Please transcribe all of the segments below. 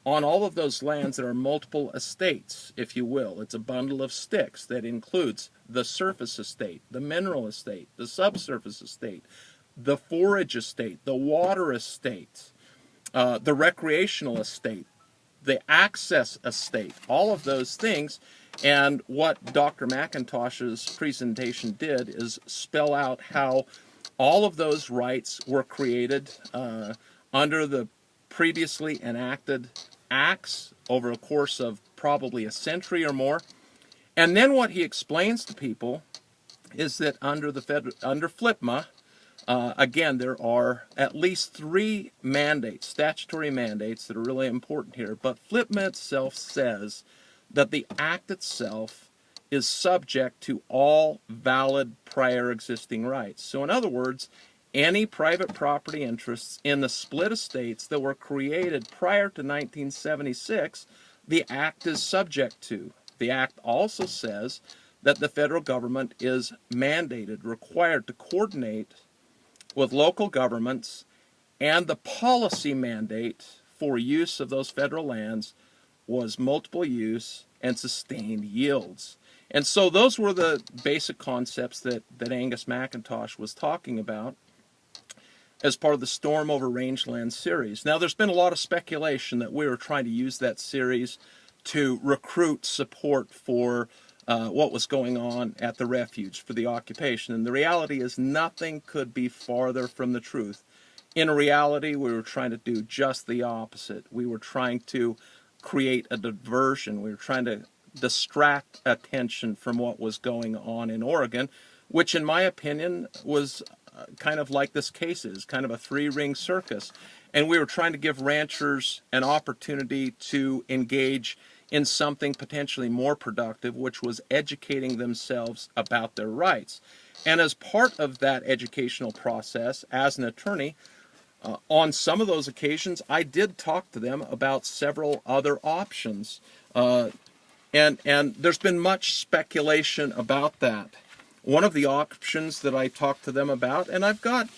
on all of those lands there are multiple estates, if you will. It's a bundle of sticks that includes the surface estate, the mineral estate, the subsurface estate, the forage estate, the water estate, the recreational estate, the access estate, all of those things. And what Dr. McIntosh's presentation did is spell out how all of those rights were created under the previously enacted acts over a course of probably a century or more. And then what he explains to people is that under FLPMA, again, there are at least 3 mandates, statutory mandates, that are really important here. But FLPMA itself says that the act itself is subject to all valid prior existing rights. So in other words, any private property interests in the split estates that were created prior to 1976, the act is subject to. The act also says that the federal government is mandated, required to coordinate with local governments, and the policy mandate for use of those federal lands was multiple use and sustained yields. And so those were the basic concepts that Angus McIntosh was talking about as part of the Storm over Rangeland series. Now, there's been a lot of speculation that we were trying to use that series to recruit support for what was going on at the refuge for the occupation. And the reality is nothing could be farther from the truth. In reality, we were trying to do just the opposite. We were trying to create a diversion. We were trying to distract attention from what was going on in Oregon, which in my opinion was kind of like this case is, kind of a 3-ring circus. And we were trying to give ranchers an opportunity to engage in something potentially more productive, which was educating themselves about their rights. And as part of that educational process, as an attorney, on some of those occasions, I did talk to them about several other options. And there's been much speculation about that. One of the options that I talked to them about, and I've got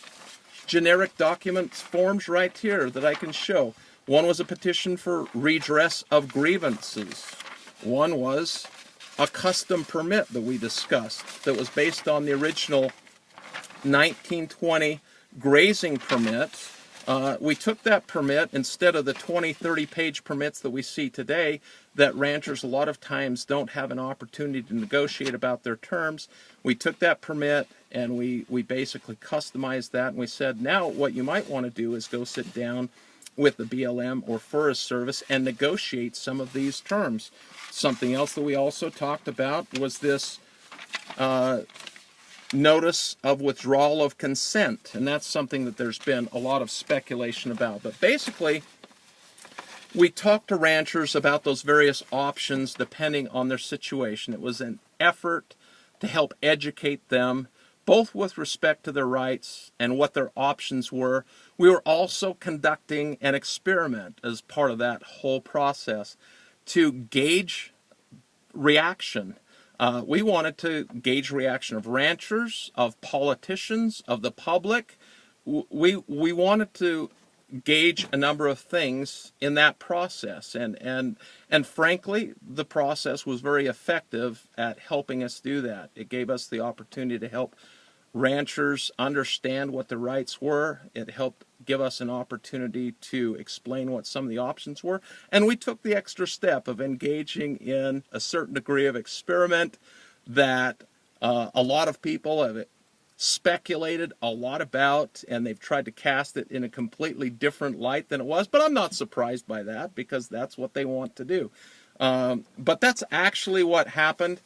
generic documents, forms right here that I can show. One was a petition for redress of grievances. One was a custom permit that we discussed that was based on the original 1920 grazing permit. We took that permit instead of the 20, 30-page permits that we see today that ranchers a lot of times don't have an opportunity to negotiate about their terms. We took that permit and we basically customized that, and we said, now what you might want to do is go sit down with the BLM or Forest Service and negotiate some of these terms. Something else that we also talked about was this notice of withdrawal of consent, and that's something that there's been a lot of speculation about. But basically, we talked to ranchers about those various options depending on their situation. It was an effort to help educate them, both with respect to their rights and what their options were. We were also conducting an experiment as part of that whole process to gauge reaction. We wanted to gauge reaction of ranchers, of politicians, of the public. We wanted to gauge a number of things in that process, and frankly, the process was very effective at helping us do that. It gave us the opportunity to help ranchers understand what the rights were. It helped give us an opportunity to explain what some of the options were. And we took the extra step of engaging in a certain degree of experiment that a lot of people have speculated a lot about, and they've tried to cast it in a completely different light than it was. But I'm not surprised by that, because that's what they want to do. But that's actually what happened.